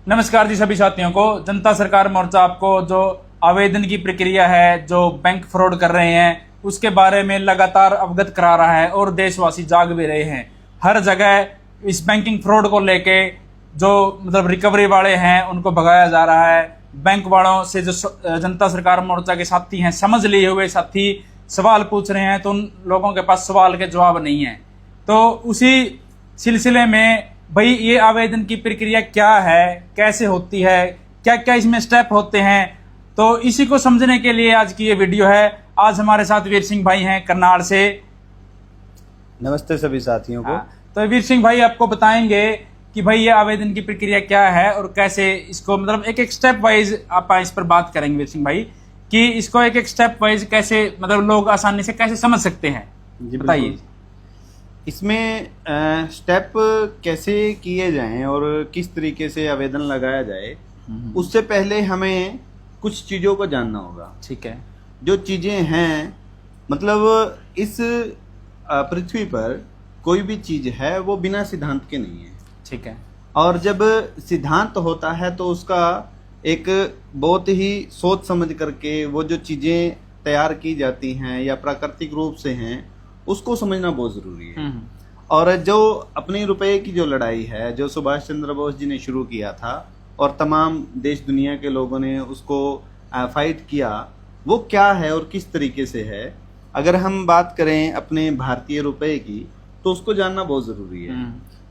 नमस्कार जी सभी साथियों को। जनता सरकार मोर्चा आपको जो आवेदन की प्रक्रिया है, जो बैंक फ्रॉड कर रहे हैं, उसके बारे में लगातार अवगत करा रहा है और देशवासी जाग भी रहे हैं। हर जगह इस बैंकिंग फ्रॉड को लेके जो रिकवरी वाले हैं उनको भगाया जा रहा है। बैंक वालों से जो जनता सरकार मोर्चा के साथी हैं, समझ लिए हुए साथी सवाल पूछ रहे हैं तो उन लोगों के पास सवाल के जवाब नहीं है। तो उसी सिलसिले में भाई ये आवेदन की प्रक्रिया क्या है, कैसे होती है, क्या क्या इसमें स्टेप होते हैं, तो इसी को समझने के लिए आज की ये वीडियो है। आज हमारे साथ वीर सिंह भाई हैं करनाल से। नमस्ते सभी साथियों को। तो वीर सिंह भाई आपको बताएंगे कि भाई ये आवेदन की प्रक्रिया क्या है और कैसे इसको एक एक स्टेप वाइज आप इस पर बात करेंगे वीर सिंह भाई कि इसको एक एक स्टेप वाइज कैसे लोग आसानी से कैसे समझ सकते हैं, बताइए। इसमें स्टेप कैसे किए जाएं और किस तरीके से आवेदन लगाया जाए, उससे पहले हमें कुछ चीज़ों को जानना होगा। ठीक है। जो चीज़ें हैं, इस पृथ्वी पर कोई भी चीज़ है वो बिना सिद्धांत के नहीं है। ठीक है। और जब सिद्धांत होता है तो उसका एक बहुत ही सोच समझ करके वो जो चीज़ें तैयार की जाती हैं या प्राकृतिक रूप से हैं, उसको समझना बहुत ज़रूरी है। और जो अपने रुपए की जो लड़ाई है, जो सुभाष चंद्र बोस जी ने शुरू किया था और तमाम देश दुनिया के लोगों ने उसको फाइट किया, वो क्या है और किस तरीके से है। अगर हम बात करें अपने भारतीय रुपए की तो उसको जानना बहुत ज़रूरी है।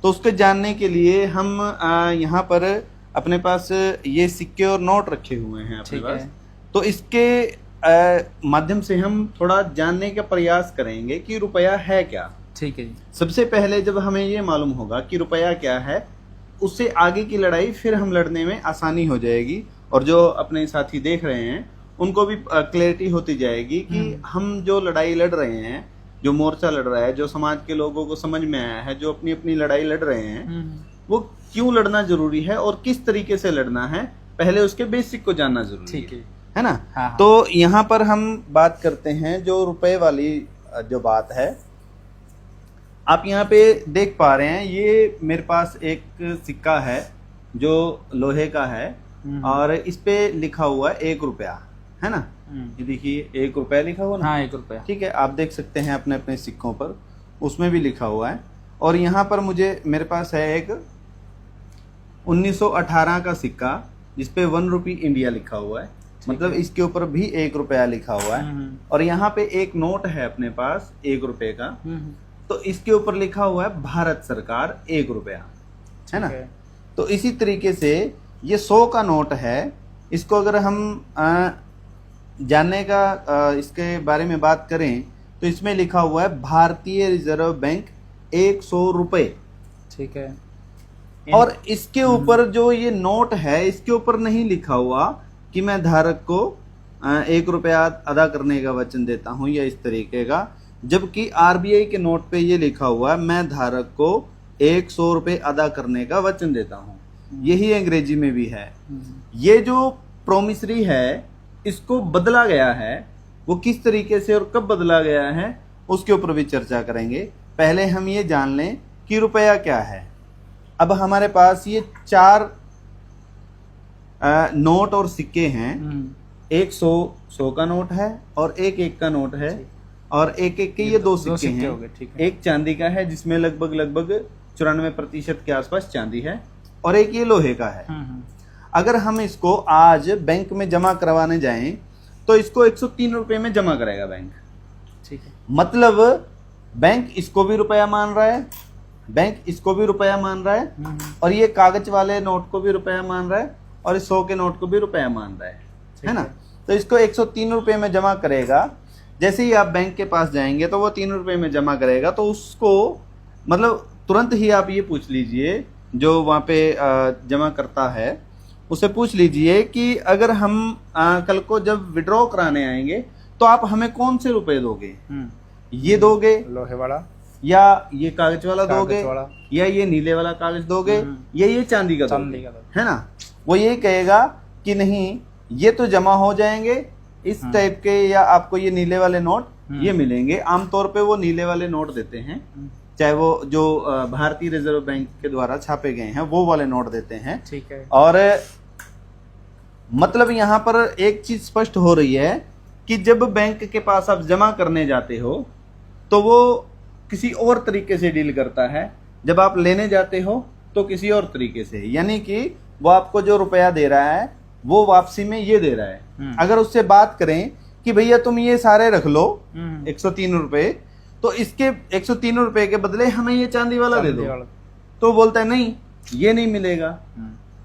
तो उसको जानने के लिए हम यहाँ पर अपने पास ये सिक्के और नोट रखे हुए हैं अपने पास। तो इसके माध्यम से हम थोड़ा जानने का प्रयास करेंगे कि रुपया है क्या। ठीक है। सबसे पहले जब हमें ये मालूम होगा कि रुपया क्या है, उससे आगे की लड़ाई फिर हम लड़ने में आसानी हो जाएगी और जो अपने साथी देख रहे हैं उनको भी क्लैरिटी होती जाएगी कि हम जो लड़ाई लड़ रहे हैं, जो मोर्चा लड़ रहा है, जो समाज के लोगों को समझ में आया है, जो अपनी अपनी लड़ाई लड़ रहे हैं, वो क्यों लड़ना जरूरी है और किस तरीके से लड़ना है, पहले उसके बेसिक को जानना जरूरी है ना। हाँ। तो यहाँ पर हम बात करते हैं जो रुपए वाली जो बात है। आप यहाँ पे देख पा रहे हैं, ये मेरे पास एक सिक्का है जो लोहे का है और इस पे लिखा हुआ है 1 रुपया, है ना। ये देखिए 1 रुपया लिखा हुआ ना। हाँ, 1 रुपया। ठीक है, आप देख सकते हैं अपने अपने सिक्कों पर, उसमें भी लिखा हुआ है। और यहाँ पर मेरे पास है एक 1918 का सिक्का जिसपे 1 रुपी इंडिया लिखा हुआ है, इसके ऊपर भी 1 रुपया लिखा हुआ है। और यहाँ पे एक नोट है अपने पास 1 रुपए का, तो इसके ऊपर लिखा हुआ है भारत सरकार 1 रुपया, है ना। तो इसी तरीके से ये 100 का नोट है। इसको अगर हम जानने का इसके बारे में बात करें तो इसमें लिखा हुआ है भारतीय रिजर्व बैंक 100 रुपए। ठीक है। और इसके ऊपर जो ये नोट है, इसके ऊपर नहीं लिखा हुआ कि मैं धारक को 1 रुपया अदा करने का वचन देता हूं या इस तरीके का, जबकि आरबीआई के नोट पे ये लिखा हुआ है मैं धारक को 100 रुपए अदा करने का वचन देता हूं। यही अंग्रेजी में भी है। ये जो प्रोमिसरी है, इसको बदला गया है, वो किस तरीके से और कब बदला गया है उसके ऊपर भी चर्चा करेंगे। पहले हम ये जान लें कि रुपया क्या है। अब हमारे पास ये 4 नोट और सिक्के हैं। एक 100 का नोट है और एक 1 का नोट है और एक के ये 2 सिक्के हैं। एक चांदी का है जिसमें लगभग 94% के आसपास चांदी है और एक ये लोहे का है। अगर हम इसको आज बैंक में जमा करवाने जाएं तो इसको 103 रुपए में जमा करेगा बैंक। ठीक है। बैंक इसको भी रुपया मान रहा है, बैंक इसको भी रुपया मान रहा है और ये कागज वाले नोट को भी रुपया मान रहा है और इस 100 के नोट को भी रुपया मान रहा है ना। तो इसको 103 रुपए में जमा करेगा। जैसे ही आप बैंक के पास जाएंगे तो वो 3 रुपए में जमा करेगा। तो उसको तुरंत ही आप ये पूछ लीजिए, जो वहाँ पे जमा करता है उसे पूछ लीजिए कि अगर हम कल को जब विड्रॉ कराने आएंगे तो आप हमें कौन से रुपए दोगे, ये दोगे लोहे वाला या ये कागज वाला दोगे या ये नीले वाला कागज दोगे या ये चांदी का दोगे, है ना। वो ये कहेगा कि नहीं ये तो जमा हो जाएंगे इस टाइप के, या आपको ये नीले वाले नोट ये मिलेंगे। आमतौर पे वो नीले वाले नोट देते हैं, चाहे वो जो भारतीय रिजर्व बैंक के द्वारा छापे गए हैं वो वाले नोट देते हैं। ठीक है। और मतलब यहाँ पर एक चीज स्पष्ट हो रही है कि जब बैंक के पास आप जमा करने जाते हो तो वो किसी और तरीके से डील करता है, जब आप लेने जाते हो तो किसी और तरीके से, यानी कि वो आपको जो रुपया दे रहा है वो वापसी में ये दे रहा है। अगर उससे बात करें कि भैया तुम ये सारे रख लो 103 रुपए, तो इसके 103 रुपए के बदले हमें ये चांदी वाला दे दो, तो बोलता है नहीं ये नहीं मिलेगा।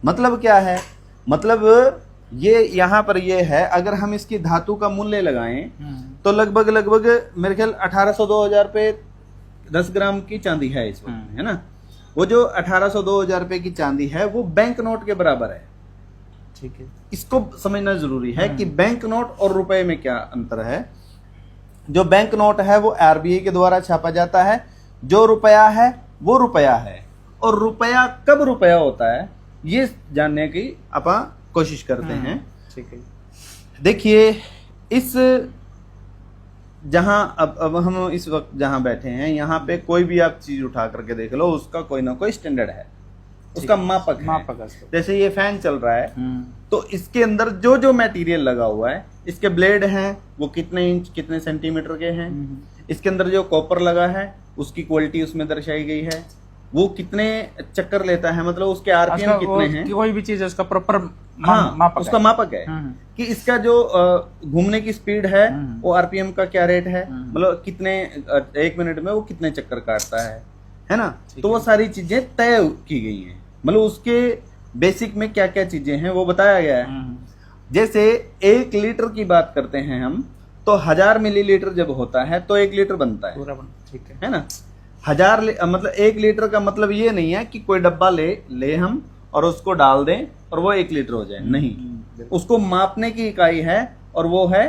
मतलब क्या है, मतलब ये यहाँ पर ये है, अगर हम इसकी धातु का मूल्य लगाएं तो लगभग मेरे ख्याल 1800-2000 रुपए 10 ग्राम की चांदी है इस वक्त, है ना। वो जो 1800-2000 रुपए की चांदी है वो बैंक नोट के बराबर है। ठीक है। इसको समझना जरूरी है कि बैंक नोट और रुपए में क्या अंतर है। जो बैंक नोट है वो आरबीआई के द्वारा छापा जाता है, जो रुपया है वो रुपया है, और रुपया कब रुपया होता है ये जानने की अपन कोशिश करते हैं। ठीक है। देखिए इस जहां अब हम इस वक्त जहां बैठे हैं यहाँ पे कोई भी आप चीज उठा करके देख लो, उसका कोई ना कोई स्टैंडर्ड है, उसका मापक है। जैसे ये फैन चल रहा है तो इसके अंदर जो जो मटेरियल लगा हुआ है, इसके ब्लेड हैं वो कितने इंच कितने सेंटीमीटर के हैं, इसके अंदर जो कॉपर लगा है उसकी क्वालिटी उसमें दर्शाई गई है, वो कितने चक्कर लेता है, मतलब उसके आरपीएम कितने हैं, कोई भी चीज है उसका प्रॉपर मापक उसका मापक है कि इसका जो घूमने की स्पीड है वो आरपीएम का क्या रेट है, मतलब कितने 1 मिनट में वो कितने चक्कर काटता है ना। तो वो सारी चीजें तय की गई हैं, मतलब उसके बेसिक में क्या क्या चीजें हैं वो बताया गया है। जैसे 1 लीटर की बात करते हैं हम, तो 1000 मिलीलीटर जब होता है तो 1 लीटर बनता है। ठीक है ना। 1000 मतलब 1 लीटर का मतलब ये नहीं है कि कोई डब्बा ले हम और उसको डाल दें और वो 1 लीटर हो जाए, नहीं, उसको मापने की इकाई है और वो है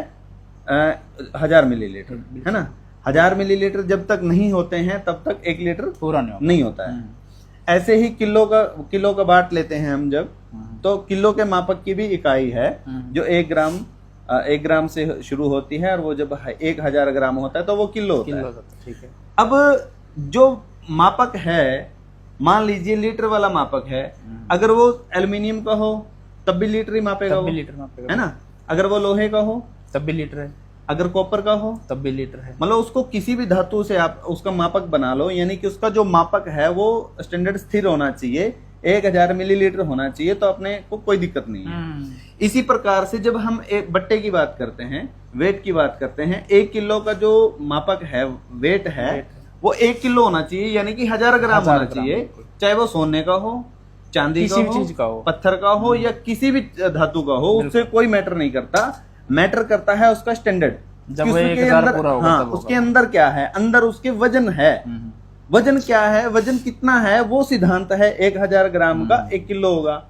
1000 मिलीलीटर, है ना। 1000 मिलीलीटर जब तक नहीं होते हैं तब तक 1 लीटर पूरा नहीं होता है। ऐसे ही किलो का बाट लेते हैं हम जब, तो किलो के मापक की भी इकाई है जो 1 ग्राम से शुरू होती है और वो जब 1000 ग्राम होता है तो वो किलो होता है। ठीक है। अब जो मापक है, मान लीजिए लीटर वाला मापक है, अगर वो एल्युमिनियम का हो तब भी लीटर ही मापेगा, है ना। अगर वो लोहे का हो तब भी लीटर है, अगर कॉपर का हो तब भी लीटर है, मतलब उसको किसी भी धातु से आप उसका मापक बना लो, यानी कि उसका जो मापक है वो स्टैंडर्ड स्थिर होना चाहिए, 1000 मिलीलीटर होना चाहिए, तो अपने को कोई दिक्कत नहीं है। इसी प्रकार से जब हम एक बट्टे की बात करते हैं, वेट की बात करते हैं, 1 किलो का जो मापक है, वेट है, वो 1 किलो होना चाहिए, यानी कि 1000 ग्राम होना चाहिए, चाहे वो सोने का हो, चांदी का हो, चीज का हो, पत्थर का हो या किसी भी धातु का हो, उससे कोई मैटर नहीं करता। मैटर करता है उसका स्टैंडर्ड, जब वो 1000 पूरा होगा, हाँ, उसके अंदर क्या है, अंदर उसके वजन है, वजन क्या है, वजन कितना है, वो सिद्धांत है 1000 ग्राम का 1 किलो होगा।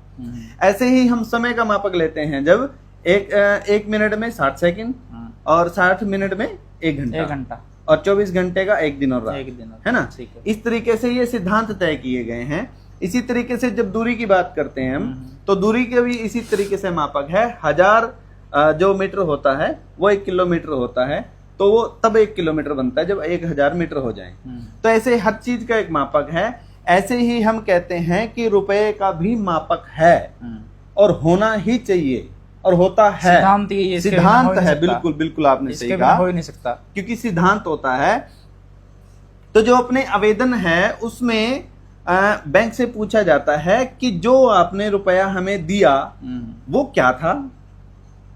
ऐसे ही हम समय का मापक लेते हैं, जब एक मिनट में 60 सेकंड और 60 मिनट में 1 घंटा और 24 घंटे का 1 दिन और रात, है ना। इस तरीके से ये सिद्धांत तय किए गए हैं। इसी तरीके से जब दूरी की बात करते हैं हम, तो दूरी के भी इसी तरीके से मापक है। 1000 जो मीटर होता है वो 1 किलोमीटर होता है, तो वो तब 1 किलोमीटर बनता है जब 1000 मीटर हो जाए। तो ऐसे हर चीज का एक मापक है। ऐसे ही हम कहते हैं कि रुपए का भी मापक है और होना ही चाहिए और होता है, सिद्धांत है। बिल्कुल बिल्कुल आपने सही कहा, हो ही नहीं सकता, क्योंकि सिद्धांत होता है। तो जो अपने आवेदन है उसमें बैंक से पूछा जाता है कि जो आपने रुपया हमें दिया वो क्या था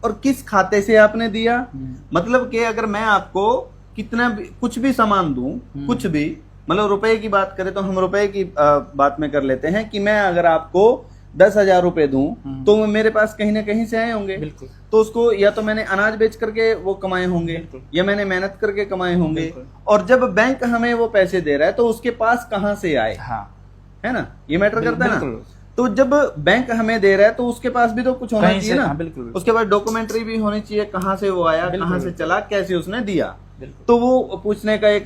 और किस खाते से आपने दिया। मतलब कि अगर मैं आपको कितना भी कुछ भी सामान दूं, कुछ भी, मतलब रुपए की बात करें तो हम रुपए की बात में कर लेते हैं कि मैं अगर आपको 10,000 रुपए दूं तो मेरे पास कहीं ना कहीं से आए होंगे। तो उसको या तो मैंने अनाज बेच करके वो कमाए होंगे या मैंने मेहनत करके कमाए होंगे। और जब बैंक हमें वो पैसे दे रहा है तो उसके पास कहाँ से आए, है ना, ये मैटर करता है ना। तो जब बैंक हमें दे रहा है तो उसके पास भी तो कुछ होना चाहिए ना। उसके बाद डॉक्यूमेंट्री भी होनी चाहिए, कहाँ से वो आया, कहाँ से चला, कैसे उसने दिया। तो वो पूछने का एक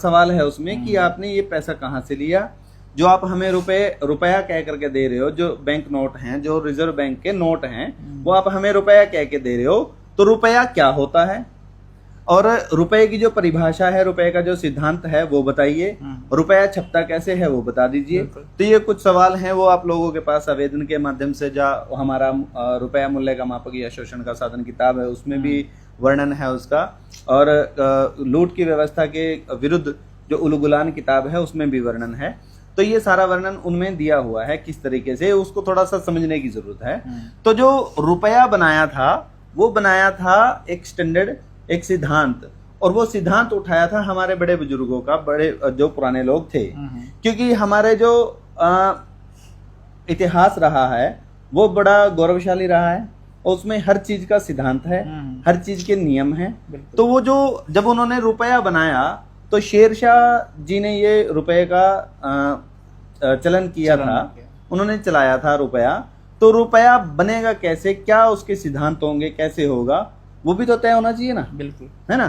सवाल है उसमें कि आपने ये पैसा कहाँ से लिया। जो आप हमें रुपया कह करके दे रहे हो, जो बैंक नोट हैं, जो रिजर्व बैंक के नोट हैं, वो आप हमें रुपया कह के दे रहे हो, तो रुपया क्या होता है। और रुपए की जो परिभाषा है, रुपए का जो सिद्धांत है वो बताइए, रुपया छपता कैसे है वो बता दीजिए। तो ये कुछ सवाल हैं, वो आप लोगों के पास आवेदन के माध्यम से, जो हमारा रुपया मूल्य का मापक या शोषण का साधन किताब है उसमें भी वर्णन है उसका, और लूट की व्यवस्था के विरुद्ध जो उलगुलान किताब है उसमें भी वर्णन है। तो ये सारा वर्णन उनमें दिया हुआ है, किस तरीके से, उसको थोड़ा सा समझने की जरूरत है। तो जो रुपया बनाया था वो बनाया था एक स्टैंडर्ड, एक सिद्धांत, और वो सिद्धांत उठाया था हमारे बड़े बुजुर्गों का, बड़े जो पुराने लोग थे। क्योंकि हमारे जो इतिहास रहा है वो बड़ा गौरवशाली रहा है, और उसमें हर चीज का सिद्धांत है, हर चीज के नियम हैं। तो वो जो जब उन्होंने रुपया बनाया तो शेरशाह जी ने ये रुपये का चलन किया था, उन्होंने चलाया था रुपया। तो रुपया बनेगा कैसे, क्या उसके सिद्धांत होंगे, कैसे होगा, वो भी तो तय होना चाहिए ना। बिल्कुल, है ना।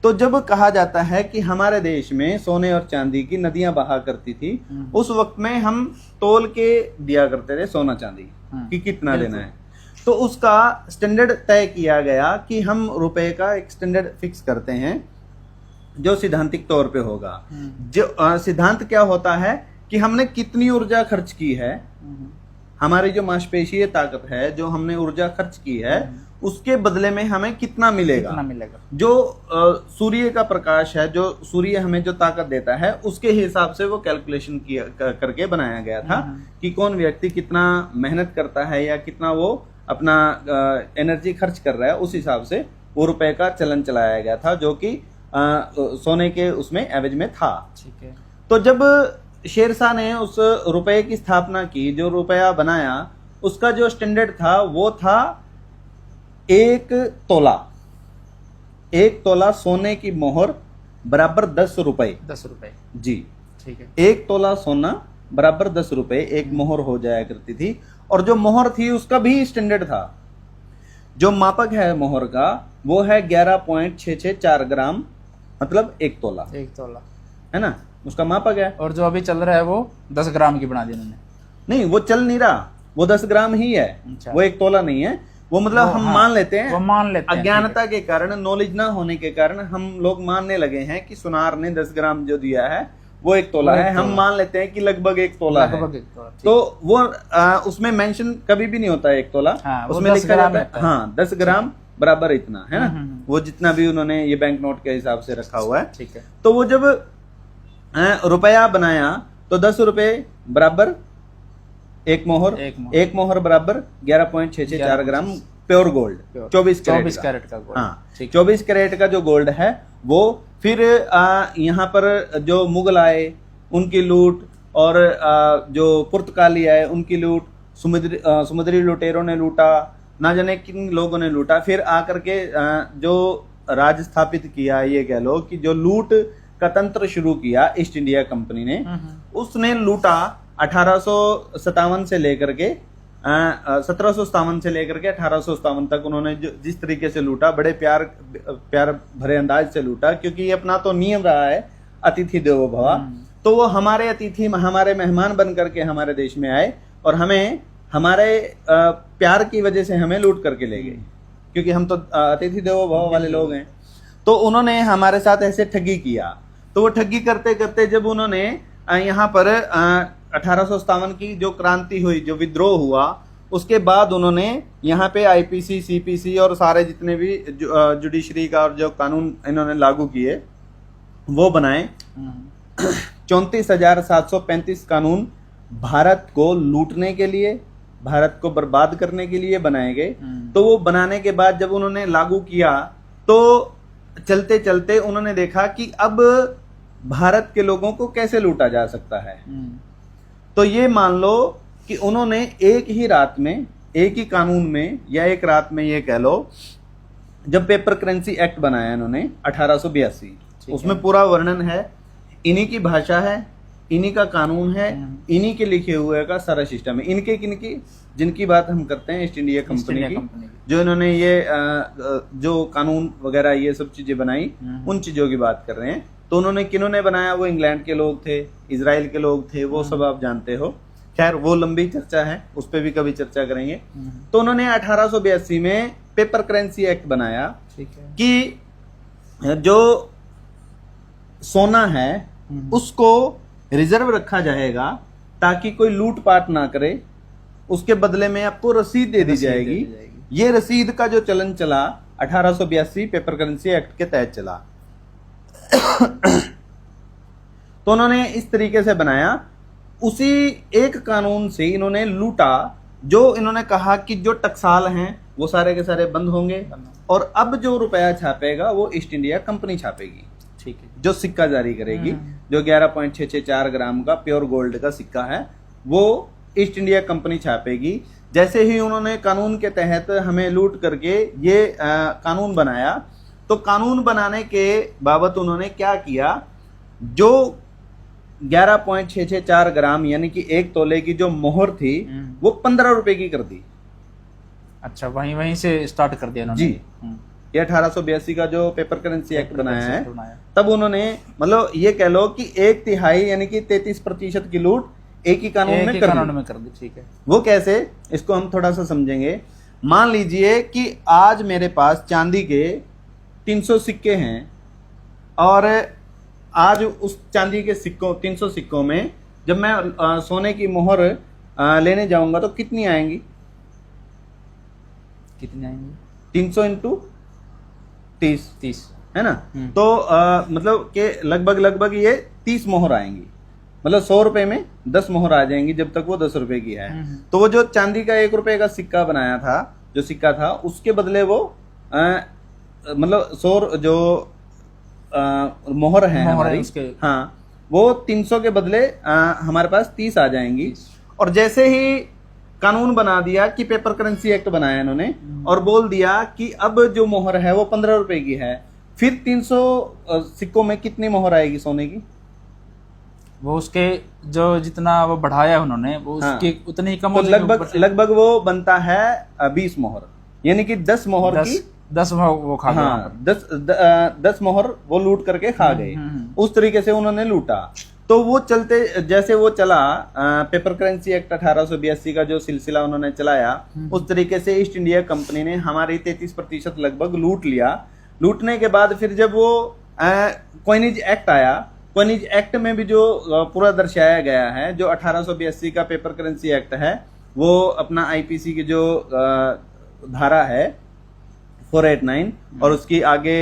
तो जब कहा जाता है कि हमारे देश में सोने और चांदी की नदियां बहा करती थी, उस वक्त में हम तोल के दिया करते थे सोना चांदी कि कितना लेना है। तो उसका स्टैंडर्ड तय किया गया कि हम रुपए का एक स्टैंडर्ड फिक्स करते हैं जो सिद्धांतिक तौर पे होगा। जो सिद्धांत क्या होता है कि हमने कितनी ऊर्जा खर्च की है, हमारी जो मांसपेशीय ताकत है, जो हमने ऊर्जा खर्च की है, उसके बदले में हमें कितना मिलेगा। जो सूर्य का प्रकाश है, जो सूर्य हमें जो ताकत देता है, उसके हिसाब से वो कैलकुलेशन किया करके बनाया गया था कि कौन व्यक्ति कितना मेहनत करता है या कितना वो अपना एनर्जी खर्च कर रहा है, उस हिसाब से वो रुपए का चलन चलाया गया था, जो कि सोने के उसमें एवज में था। ठीक है। तो जब शेरशाह ने उस रुपए की स्थापना की, जो रुपया बनाया, उसका जो स्टैंडर्ड था वो था 1 तोला। 1 तोला सोने की मोहर बराबर 10 रुपए। 10 रुपए जी, ठीक है। 1 तोला सोना बराबर 10 रुपए एक मोहर हो जाया करती थी। और जो मोहर थी उसका भी स्टैंडर्ड था। जो मापक है मोहर का वो है 11.664 ग्राम, मतलब 1 तोला। 1 तोला है ना, उसका मापक है। और जो अभी चल रहा है वो 10 ग्राम की बना दी उन्होंने। नहीं, वो चल नहीं रहा, वो 10 ग्राम ही है। अच्छा। वो 1 तोला नहीं है। वो मतलब हम हाँ, मान लेते हैं, वो मान लेते हैं, अज्ञानता के कारण, नॉलेज ना होने के कारण हम लोग मानने लगे हैं कि सुनार ने 10 ग्राम जो दिया है वो 1 तोला है। हम मान लेते हैं कि लगभग 1 तोला है। तो वो उसमें मेंशन कभी भी नहीं होता 1 तोला। हाँ, उसमें लिखा जाता है हाँ 10 ग्राम बराबर इतना, है ना। वो जितना भी उन्होंने ये बैंक नोट के हिसाब से रखा हुआ है। ठीक है। तो वो जब रुपया बनाया तो 10 रुपए बराबर 1 मोहर, 1 मोहर बराबर 11.664 ग्राम प्योर गोल्ड, 24 कैरेट का गोल्ड। हाँ, 24 कैरेट का जो गोल्ड है वो फिर यहाँ पर जो मुगल आए उनकी लूट, और जो पुर्तगाली आए उनकी लूट, समुद्री लुटेरों ने लूटा, ना जाने किन लोगों ने लूटा। फिर आकर के जो राज स्थापित किया, ये कह लो कि जो लूट का तंत्र शुरू किया ईस्ट इंडिया कंपनी ने, उसने लूटा 1857 से लेकर के 1757 से लेकर के 1857 तक उन्होंने जिस तरीके से लूटा, बड़े प्यार भरे अंदाज से लूटा। क्योंकि ये अपना तो नियम रहा है अतिथि देवो भव। तो वो हमारे अतिथि, हमारे मेहमान बन करके हमारे देश में आए और हमें हमारे प्यार की वजह से हमें लूट करके ले गए, क्योंकि हम तो अतिथि देवो भव वाले लोग हैं। तो उन्होंने हमारे साथ ऐसे ठगी किया। तो वो ठगी करते करते जब उन्होंने यहाँ पर 1857 की जो क्रांति हुई, जो विद्रोह हुआ, उसके बाद उन्होंने यहाँ पे आईपीसी, सीपीसी और सारे जितने भी जुडिशरी का और जो कानून इन्होंने लागू किए वो बनाए। 34,735 कानून भारत को लूटने के लिए, भारत को बर्बाद करने के लिए बनाए गए। तो वो बनाने के बाद जब उन्होंने लागू किया तो चलते चलते उन्होंने देखा कि अब भारत के लोगों को कैसे लूटा जा सकता है। तो ये मान लो कि उन्होंने एक ही रात में, एक ही कानून में, या एक रात में ये कह लो, जब पेपर करेंसी एक्ट बनाया इन्होंने 1882, उसमें पूरा वर्णन है, इन्हीं की भाषा है, इन्हीं का कानून है, इन्हीं के लिखे हुए का सारा सिस्टम है। इनके किनकी, जिनकी बात हम करते हैं ईस्ट इंडिया कंपनी की, जो इन्होंने ये जो कानून वगैरह ये सब चीजें बनाई, उन चीजों की बात कर रहे हैं। तो उन्होंने किन्होंने बनाया, वो इंग्लैंड के लोग थे, इजराइल के लोग थे, वो सब आप जानते हो। खैर वो लंबी चर्चा है, उस पर भी कभी चर्चा करेंगे। तो उन्होंने 1882 में पेपर करेंसी एक्ट बनाया कि जो सोना है उसको रिजर्व रखा जाएगा ताकि कोई लूटपाट ना करे, उसके बदले में आपको रसीद दे दी जाएगी। ये रसीद का जो चलन चला 1882 पेपर करेंसी एक्ट के तहत चला। तो उन्होंने इस तरीके से बनाया। उसी एक कानून से इन्होंने लूटा, जो इन्होंने कहा कि जो टकसाल हैं वो सारे के सारे बंद होंगे और अब जो रुपया छापेगा वो ईस्ट इंडिया कंपनी छापेगी। ठीक है। जो सिक्का जारी करेगी, जो 11.664 ग्राम का प्योर गोल्ड का सिक्का है वो ईस्ट इंडिया कंपनी छापेगी। जैसे ही उन्होंने कानून के तहत हमें लूट करके ये कानून बनाया, तो कानून बनाने के बाबत उन्होंने क्या किया, जो 11.664 ग्राम यानी कि 1 तोले की जो मोहर थी वो 15 रुपए की कर दी। अच्छा, वहीं से स्टार्ट कर दिया उन्होंने। जी। ये 1882 का जो पेपर करेंसी एक्ट बनाया है, तब उन्होंने मतलब ये कह लो कि 1/3 यानी कि 33% की लूट एक ही कानून में कर दी। ठीक है। वो कैसे, इसको हम थोड़ा सा समझेंगे। मान लीजिए कि आज मेरे पास चांदी के 300 सिक्के हैं और आज उस चांदी के सिक्कों 300 सिक्कों में जब मैं सोने की मोहर लेने जाऊंगा तो कितनी आएंगी? 300 इंटू 30 है ना। तो मतलब के लगभग ये 30 मोहर आएंगी। मतलब 100 रुपए में 10 मोहर आ जाएंगी जब तक वो 10 रुपए की है। तो वो जो चांदी का 1 रुपए का सिक्का बनाया था, जो सिक्का था, उसके बदले वो मतलब 100 जो मोहर है हमारी, हाँ, वो 300 के बदले हमारे पास 30 आ जाएंगी। और जैसे ही कानून बना दिया कि पेपर करेंसी एक्ट बनाया इन्होंने और बोल दिया कि अब जो मोहर है वो 15 रुपए की है, फिर 300 सिक्कों में कितनी मोहर आएगी सोने की? वो उसके जो जितना वो बढ़ाया उन्होंने वो उसकी उतनी कम, तो लगभग वो बनता है 20 मोहर, यानी कि 10 मोहर की 10 वो खा गए। हाँ, 10 मोहर वो लूट करके खा गए। उस तरीके से उन्होंने लूटा। तो वो चलते जैसे वो चला पेपर करेंसी एक्ट 1882 का जो सिलसिला उन्होंने चलाया, उस तरीके से ईस्ट इंडिया कंपनी ने हमारी 33% लगभग लूट लिया। लूटने के बाद फिर जब वो कॉइनेज एक्ट आया, कॉइनेज एक्ट में भी जो पूरा दर्शाया गया है, जो 1882 का पेपर करेंसी एक्ट है, वो अपना आईपीसी की जो धारा है 489 और उसकी आगे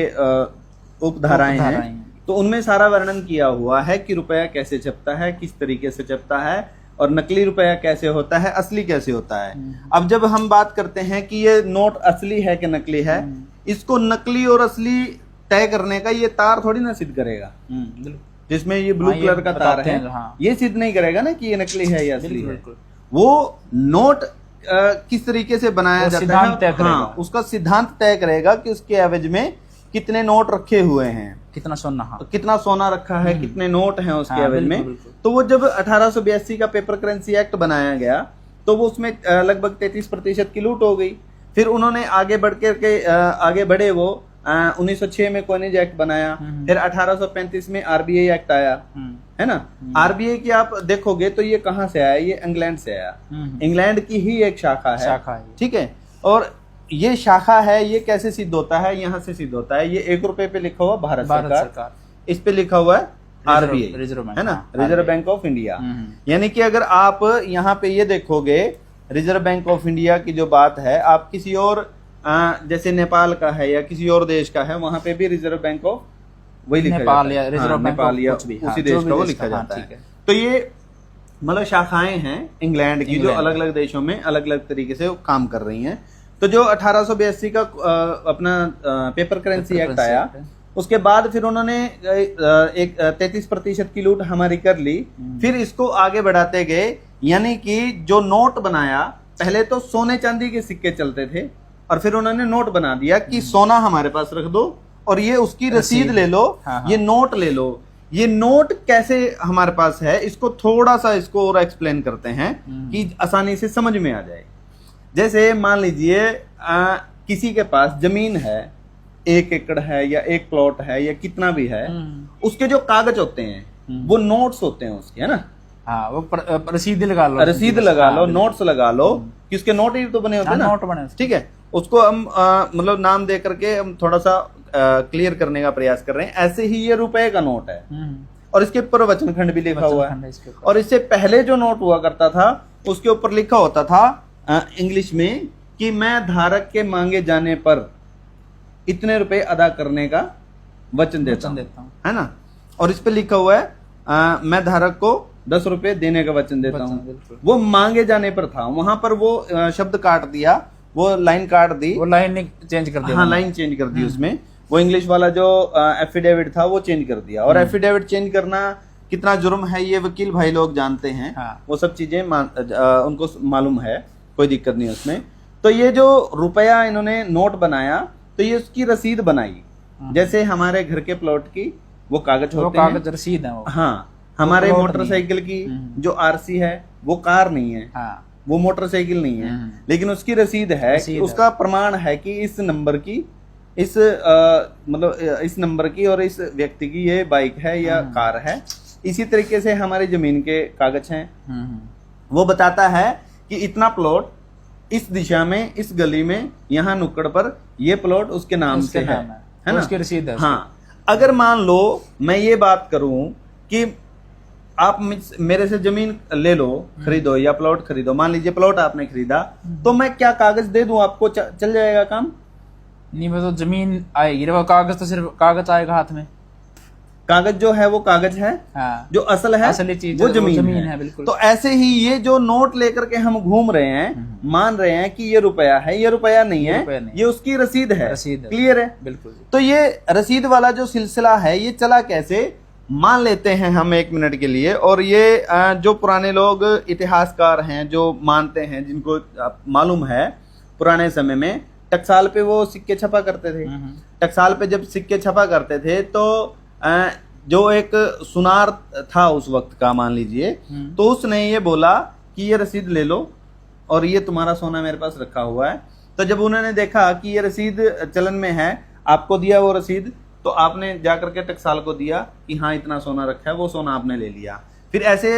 उप धाराएं हैं, तो उनमें सारा वर्णन किया हुआ है कि रुपया कैसे छपता है, किस तरीके से छपता है और नकली रुपया कैसे होता है, असली कैसे होता है। अब जब हम बात करते हैं कि ये नोट असली है कि नकली है, इसको नकली और असली तय करने का ये तार थोड़ी ना सिद्ध करेगा। जिसमें ये ब्लू कलर का तार है, ये सिद्ध नहीं करेगा ना कि ये नकली है या असली है। वो नोट किस तरीके से बनाया जाता है, हाँ, उसका सिद्धांत तय करेगा कि उसके एवज में कितने नोट रखे हुए हैं, कितना सोना रखा है, कितने नोट हैं उसके एवज में। तो वो जब 1882 का पेपर करेंसी एक्ट बनाया गया तो वो उसमें लगभग 33% की लूट हो गई। फिर उन्होंने आगे बढ़े वो 1906 में कॉइनेज एक्ट बनाया, फिर 1835 में आरबीआई एक्ट आया, है ना। आरबीआई की आप देखोगे तो ये कहाँ से आया, ये इंग्लैंड से आया। इंग्लैंड की ही एक शाखा है, ठीक है। और ये शाखा है, ये कैसे सिद्ध होता है, यहाँ से सिद्ध होता है। ये 1 रुपए पे लिखा हुआ भारत सरकार, इस पे लिखा हुआ है आरबीआई, है ना, रिजर्व बैंक ऑफ इंडिया। यानी कि अगर आप यहाँ पे ये देखोगे रिजर्व बैंक ऑफ इंडिया की जो बात है, आप किसी और जैसे नेपाल का है या किसी और देश का है, वहां पे भी रिजर्व बैंक ऑफ वही लिखा जाता है, नेपाल या उसी देश का वो लिखा जाता है। तो ये मतलब शाखाएं हैं इंग्लैंड की जो अलग अलग देशों में अलग अलग तरीके से काम कर रही हैं। तो जो 1882 का अपना पेपर करेंसी एक्ट आया, उसके बाद फिर उन्होंने एक 33% की लूट हमारी कर ली। फिर इसको आगे बढ़ाते गए, यानी कि जो नोट बनाया, पहले तो सोने चांदी के सिक्के चलते थे और फिर उन्होंने नोट बना दिया कि सोना हमारे पास रख दो और ये उसकी रसीद ले लो, ये नोट ले लो। ये नोट कैसे हमारे पास है, इसको थोड़ा सा इसको और एक्सप्लेन करते हैं कि आसानी से समझ में आ जाए। जैसे मान लीजिए किसी के पास जमीन है, 1 एकड़ है या 1 प्लॉट है या कितना भी है, उसके जो कागज होते हैं वो नोट्स होते हैं उसके, है ना। हाँ, वो रसीद लगा लो, नोट्स लगा लो कि उसके नोट ही तो बने होते हैं ना, नोट बने, ठीक है। उसको हम मतलब नाम दे करके हम थोड़ा सा क्लियर करने का प्रयास कर रहे हैं। ऐसे ही ये रुपए का नोट है और इसके ऊपर वचन खंड भी लिखा हुआ है। और इससे पहले जो नोट हुआ करता था उसके ऊपर लिखा होता था इंग्लिश में कि मैं धारक के मांगे जाने पर इतने रुपए अदा करने का वचन देता हूँ, है ना। और इस पे लिखा हुआ है मैं धारक को 10 रुपए देने का वचन देता हूँ। वो मांगे जाने पर था, वहां पर वो शब्द काट दिया, वो लाइन काट दी, वो लाइन चेंज कर दी। हाँ, लाइन चेंज कर दी उसमें। वो इंग्लिश वाला जो एफिडेविट था वो चेंज कर दिया। और एफिडेविट चेंज करना कितना जुर्म है ये वकील भाई लोग जानते हैं। हाँ। वो सब चीजें उनको मालूम है, कोई दिक्कत नहीं उसमें। तो ये जो रुपया इन्होंने नोट बनाया तो ये उसकी रसीद बनाई, जैसे हमारे घर के प्लॉट की वो कागज होते हैं, कागज रसीद है वो। हाँ, हमारे मोटरसाइकिल की जो आरसी है वो कार नहीं है, हाँ, वो मोटरसाइकिल नहीं है, लेकिन उसकी रसीद है कि उसका प्रमाण है कि इस नंबर की, इस मतलब इस नंबर की और इस व्यक्ति की ये बाइक है या कार है। इसी तरीके से हमारी जमीन के कागज हैं, वो बताता है कि इतना प्लॉट इस दिशा में, इस गली में, यहाँ नुक्कड़ पर ये प्लॉट उसके नाम से है ना, उसकी रसीद है। हाँ, अगर मान लो मैं ये बात करूं कि आप मेरे से जमीन ले लो, खरीदो या प्लॉट खरीदो, मान लीजिए प्लॉट आपने खरीदा, तो मैं क्या कागज दे दूं आपको, चल जाएगा काम? नहीं, मैं तो जमीन आएगी, वो कागज तो सिर्फ कागज आएगा हाथ में। कागज जो है वो कागज है, हाँ, जो असल है असली चीज वो जमीन है। बिल्कुल। तो ऐसे ही ये जो नोट लेकर के हम घूम रहे हैं, मान रहे हैं कि ये रुपया है, ये रुपया नहीं है, ये उसकी रसीद है। क्लियर है? बिल्कुल। तो ये रसीद वाला जो सिलसिला है ये चला कैसे, मान लेते हैं हम 1 मिनट के लिए। और ये जो पुराने लोग इतिहासकार हैं, जो मानते हैं, जिनको मालूम है पुराने समय में टकसाल पे वो सिक्के छपा करते थे। टकसाल पे जब सिक्के छपा करते थे तो जो एक सुनार था उस वक्त का, मान लीजिए, तो उसने ये बोला कि ये रसीद ले लो और ये तुम्हारा सोना मेरे पास रखा हुआ है। तो जब उन्होंने देखा कि ये रसीद चलन में है, आपको दिया वो रसीद, तो आपने जाकर के टकसाल को दिया कि हाँ इतना सोना रखा है, वो सोना आपने ले लिया। फिर ऐसे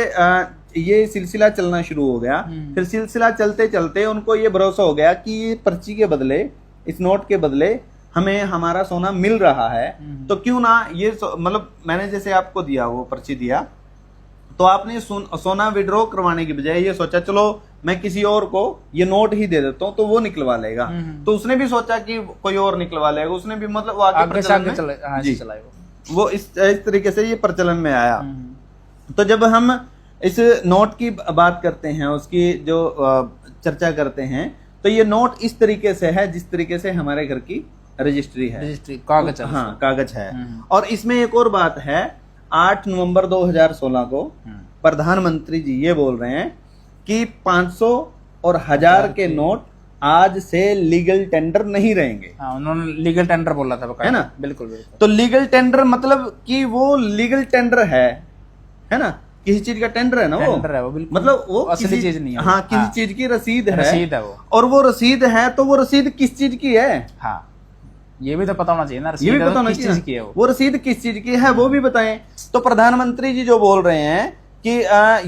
ये सिलसिला चलना शुरू हो गया। फिर सिलसिला चलते चलते उनको ये भरोसा हो गया कि ये पर्ची के बदले, इस नोट के बदले हमें हमारा सोना मिल रहा है, तो क्यों ना ये मतलब मैंने जैसे आपको दिया, वो पर्ची दिया, तो आपने सोना विड्रॉ करवाने की बजाय ये सोचा चलो मैं किसी और को ये नोट ही दे देता हूँ तो वो निकलवा लेगा। तो उसने भी सोचा कि कोई और निकलवा लेगा, उसने भी मतलब वो आगे चलाएगा। वो इस तरीके से ये प्रचलन में आया। तो जब हम इस नोट की बात करते हैं, उसकी जो चर्चा करते हैं, तो ये नोट इस तरीके से है जिस तरीके से हमारे घर की रजिस्ट्री है, कागज है। हाँ, कागज है। और इसमें एक और बात है, 8 नवंबर 2016 को प्रधानमंत्री जी ये बोल रहे हैं कि 500 और 1000 के नोट आज से लीगल टेंडर नहीं रहेंगे। हाँ, उन्होंने लीगल टेंडर बोला था, है ना? बिल्कुल बिल्कुल। तो लीगल टेंडर मतलब कि वो लीगल टेंडर है ना, किसी चीज का टेंडर है ना, वो मतलब वो असली चीज नहीं है। हाँ, किसी चीज की रसीद है वो। और वो रसीद है, तो वो रसीद किस चीज की है? हाँ, ये भी तो पता होना चाहिए ना, ये भी पता होना चाहिए किस चीज की है वो रसीद किस चीज की है, वो भी बताएं। तो प्रधानमंत्री जी जो बोल रहे हैं कि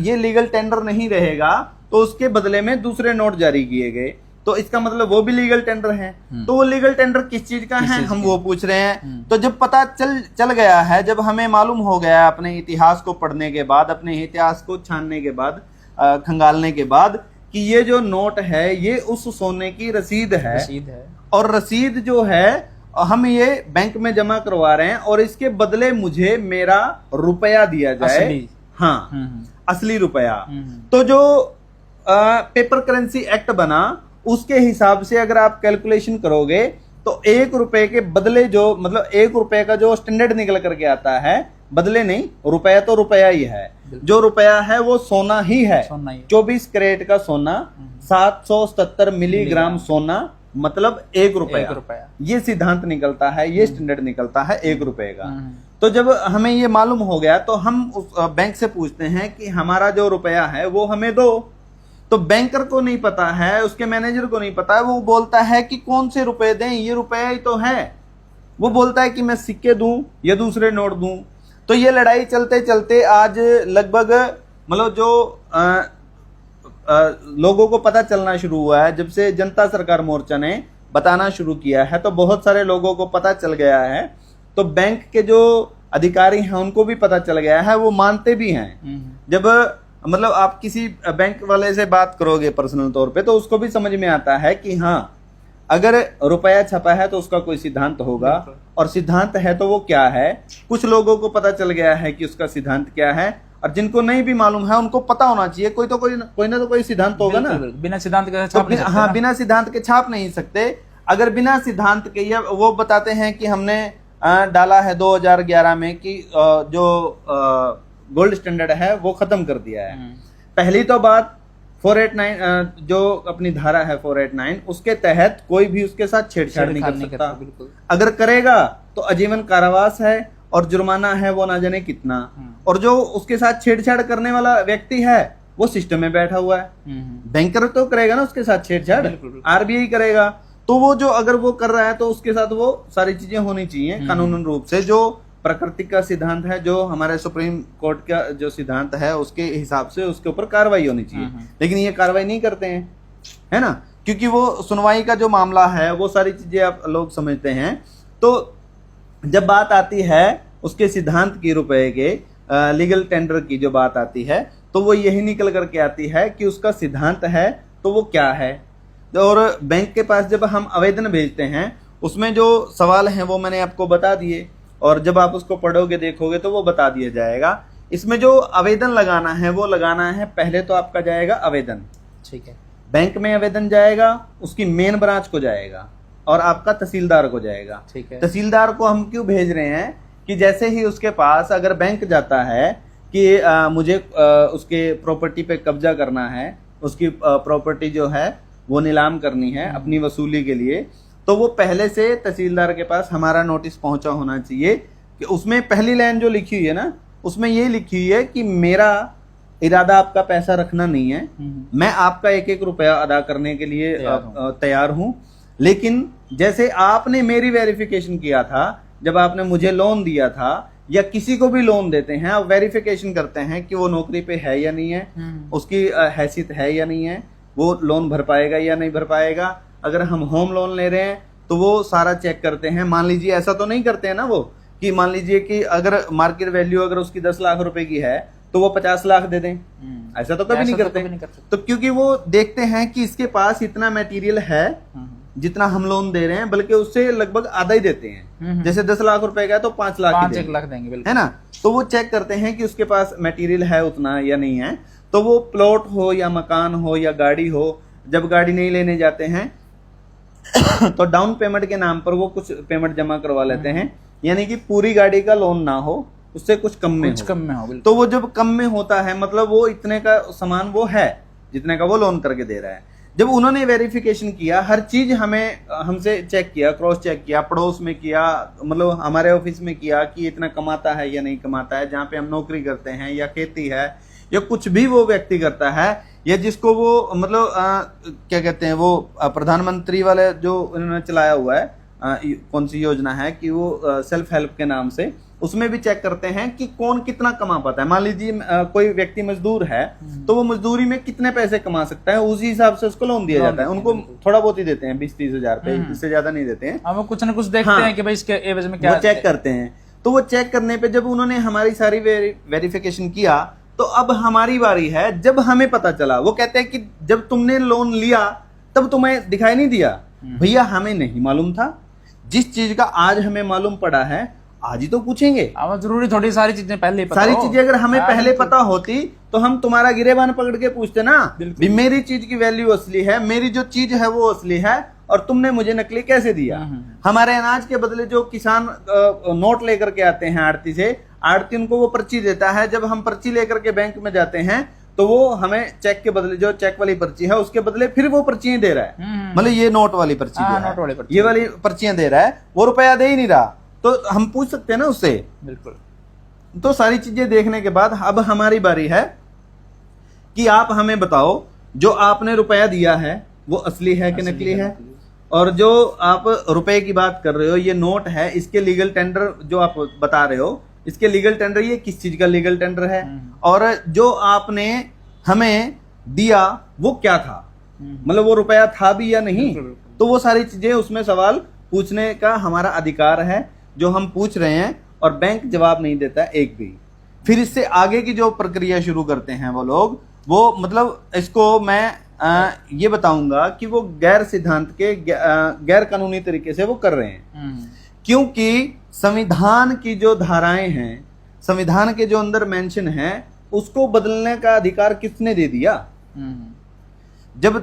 ये लीगल टेंडर नहीं रहेगा, तो उसके बदले में दूसरे नोट जारी किए गए, तो इसका मतलब वो भी लीगल टेंडर है। तो वो लीगल टेंडर किस चीज का है, हम वो पूछ रहे हैं। तो जब पता चल गया है, जब हमें मालूम हो गया अपने इतिहास को पढ़ने के बाद, अपने इतिहास को छानने के बाद, खंगालने के बाद, कि ये जो नोट है ये उस सोने की रसीद है। और रसीद जो है हम ये बैंक में जमा करवा रहे हैं और इसके बदले मुझे मेरा रुपया दिया जाए, हाँ, असली रुपया। तो जो पेपर करेंसी एक्ट बना उसके हिसाब से अगर आप कैलकुलेशन करोगे तो 1 रुपए के बदले जो, मतलब 1 रुपए का जो स्टैंडर्ड निकल करके आता है, बदले नहीं, रुपया तो रुपया ही है, जो रुपया है वो सोना ही है। 24 कैरेट का सोना, 777 मिलीग्राम सोना, मतलब 1 रुपया। ये सिद्धांत निकलता है, ये स्टैंडर्ड निकलता है 1 रुपए का। तो जब हमें ये मालूम हो गया तो हम उस बैंक से पूछते हैं कि हमारा जो रुपया है वो हमें दो। तो बैंकर को नहीं पता है, उसके मैनेजर को नहीं पता है, वो बोलता है कि कौन से रुपए दें, ये रुपया ही तो है। वो बोलता है कि मैं सिक्के दूं या दूसरे नोट दूं। तो ये लड़ाई चलते चलते आज लगभग मतलब जो लोगों को पता चलना शुरू हुआ है, जब से जनता सरकार मोर्चा ने बताना शुरू किया है तो बहुत सारे लोगों को पता चल गया है, तो बैंक के जो अधिकारी हैं उनको भी पता चल गया है, वो मानते भी हैं। जब मतलब आप किसी बैंक वाले से बात करोगे पर्सनल तौर पे तो उसको भी समझ में आता है कि हाँ, अगर रुपया छपा है तो उसका कोई सिद्धांत होगा, और सिद्धांत है तो वो क्या है। कुछ लोगों को पता चल गया है कि उसका सिद्धांत क्या है, और जिनको नहीं भी मालूम है उनको पता होना चाहिए, कोई ना तो कोई सिद्धांत होगा ना। बिना सिद्धांत के तो बिना सिद्धांत के छाप नहीं सकते। अगर बिना सिद्धांत के, या वो बताते हैं कि हमने डाला है 2011 में कि जो गोल्ड स्टैंडर्ड है वो खत्म कर दिया है। पहली तो बात 489 जो अपनी धारा है 489, उसके तहत कोई भी उसके साथ छेड़छाड़ नहीं कर सकता। अगर करेगा तो आजीवन कारावास है और जुर्माना है वो ना जाने कितना। और जो उसके साथ छेड़छाड़ करने वाला व्यक्ति है वो सिस्टम में बैठा हुआ है। बैंकर तो करेगा ना उसके साथ छेड़छाड़, आरबीआई करेगा। तो वो जो अगर वो कर रहा है तो उसके साथ वो सारी चीजें होनी चाहिए कानूनन रूप से। जो प्रकृति का सिद्धांत है, जो हमारे सुप्रीम कोर्ट का जो सिद्धांत है, उसके हिसाब से उसके ऊपर कार्रवाई होनी चाहिए। लेकिन ये कार्रवाई नहीं करते हैं, है ना, क्योंकि वो सुनवाई का जो मामला है वो सारी चीजें आप लोग समझते हैं। तो जब बात आती है उसके सिद्धांत की, रुपए के लीगल टेंडर की जो बात आती है, तो वो यही निकल करके आती है कि उसका सिद्धांत है तो वो क्या है। और बैंक के पास जब हम आवेदन भेजते हैं उसमें जो सवाल हैं वो मैंने आपको बता दिए, और जब आप उसको पढ़ोगे देखोगे तो वो बता दिया जाएगा। इसमें जो आवेदन लगाना है वो लगाना है, पहले तो आपका जाएगा आवेदन, ठीक है, बैंक में आवेदन जाएगा, उसकी मेन ब्रांच को जाएगा और आपका तहसीलदार को जाएगा, ठीक है। तहसीलदार को हम क्यों भेज रहे हैं कि जैसे ही उसके पास अगर बैंक जाता है कि मुझे उसके प्रॉपर्टी पे कब्जा करना है, उसकी प्रॉपर्टी जो है वो नीलाम करनी है अपनी वसूली के लिए, तो वो पहले से तहसीलदार के पास हमारा नोटिस पहुंचा होना चाहिए कि उसमें पहली लाइन जो लिखी हुई है ना, उसमें ये लिखी हुई है कि मेरा इरादा आपका पैसा रखना नहीं है, मैं आपका एक एक रुपया अदा करने के लिए तैयार हूं। लेकिन जैसे आपने मेरी वेरिफिकेशन किया था, जब आपने मुझे लोन दिया था या किसी को भी लोन देते हैं, आप वेरिफिकेशन करते हैं कि वो नौकरी पे है या नहीं है, उसकी हैसियत है या नहीं है, वो लोन भर पाएगा या नहीं भर पाएगा। अगर हम होम लोन ले रहे हैं तो वो सारा चेक करते हैं। मान लीजिए ऐसा तो नहीं करते हैं ना वो कि मान लीजिए कि अगर मार्केट वैल्यू अगर उसकी 10 लाख रुपए की है तो वो 50 लाख दे दें, ऐसा तो कभी नहीं करते। तो क्योंकि वो देखते हैं कि इसके पास इतना मटेरियल है जितना हम लोन दे रहे हैं, बल्कि उससे लगभग आधा ही देते हैं। जैसे 10 लाख रुपए का है तो 5 लाख देंगे, है ना। तो वो चेक करते हैं कि उसके पास मटेरियल है उतना या नहीं है। तो वो प्लॉट हो या मकान हो या गाड़ी हो, जब गाड़ी नहीं लेने जाते हैं तो डाउन पेमेंट के नाम पर वो कुछ पेमेंट जमा करवा लेते हैं, यानी कि पूरी गाड़ी का लोन ना हो, उससे कुछ कम में हो। तो वो जब कम में होता है मतलब वो इतने का सामान वो है जितने का वो लोन करके दे रहा है। जब उन्होंने वेरिफिकेशन किया, हर चीज हमसे चेक किया, क्रॉस चेक किया, पड़ोस में किया, मतलब हमारे ऑफिस में किया कि इतना कमाता है या नहीं कमाता है, जहाँ पे हम नौकरी करते हैं या खेती है या कुछ भी वो व्यक्ति करता है, या जिसको वो मतलब क्या कहते हैं, वो प्रधानमंत्री वाले जो उन्होंने चलाया हुआ है, कौन सी योजना है कि वो सेल्फ हेल्प के नाम से, उसमें भी चेक करते हैं कि कौन कितना कमा पाता है। मान लीजिए कोई व्यक्ति मजदूर है तो वो मजदूरी में कितने पैसे कमा सकता है, उसी हिसाब से उसको लोन दिया जाता है। उनको थोड़ा बहुत ही देते हैं, 20-30 हजार पे, इससे ज्यादा नहीं देते हैं। वो कुछ ना कुछ देखते हैं कि भाई इसके एवज में क्या, वो चेक करते हैं। तो वो चेक करने पे जब उन्होंने हमारी सारी वेरिफिकेशन किया तो अब हमारी बारी है। जब हमें पता चला, वो कहते हैं कि जब तुमने लोन लिया तब तुम्हें दिखाई नहीं दिया। भैया हमें नहीं मालूम था, जिस चीज का आज हमें मालूम पड़ा है आज ही तो पूछेंगे। जरूरी थोड़ी सारी चीजें पहले पता सारी चीजें अगर हमें पहले पता होती तो हम तुम्हारा गिरेबान पकड़ के पूछते ना, भी मेरी चीज की वैल्यू असली है, मेरी जो चीज है वो असली है, और तुमने मुझे नकली कैसे दिया। हमारे अनाज के बदले जो किसान नोट लेकर के आते हैं आड़ती से, आड़ती उनको वो पर्ची देता है। जब हम पर्ची लेकर के बैंक में जाते हैं तो वो हमें चेक के बदले, जो चेक वाली पर्ची है उसके बदले फिर वो पर्चियां दे रहा है। मतलब ये नोट वाली पर्ची ये वाली पर्चियां दे रहा है, वो रुपया दे ही नहीं रहा। तो हम पूछ सकते हैं ना उससे। बिल्कुल। तो सारी चीजें देखने के बाद अब हमारी बारी है कि आप हमें बताओ जो आपने रुपया दिया है वो असली है कि नकली है। और जो आप रुपए की बात कर रहे हो, ये नोट है, इसके लीगल टेंडर जो आप बता रहे हो, इसके लीगल टेंडर, ये किस चीज का लीगल टेंडर है, और जो आपने हमें दिया वो क्या था, मतलब वो रुपया था भी या नहीं। तो वो सारी चीजें उसमें सवाल पूछने का हमारा अधिकार है, जो हम पूछ रहे हैं और बैंक जवाब नहीं देता एक भी। फिर इससे आगे की जो प्रक्रिया शुरू करते हैं वो लोग, वो मतलब इसको मैं ये बताऊंगा कि वो गैर सिद्धांत के गैर कानूनी तरीके से वो कर रहे हैं। क्योंकि संविधान की जो धाराएं हैं, संविधान के जो अंदर मेंशन है, उसको बदलने का अधिकार किसने दे दिया? जब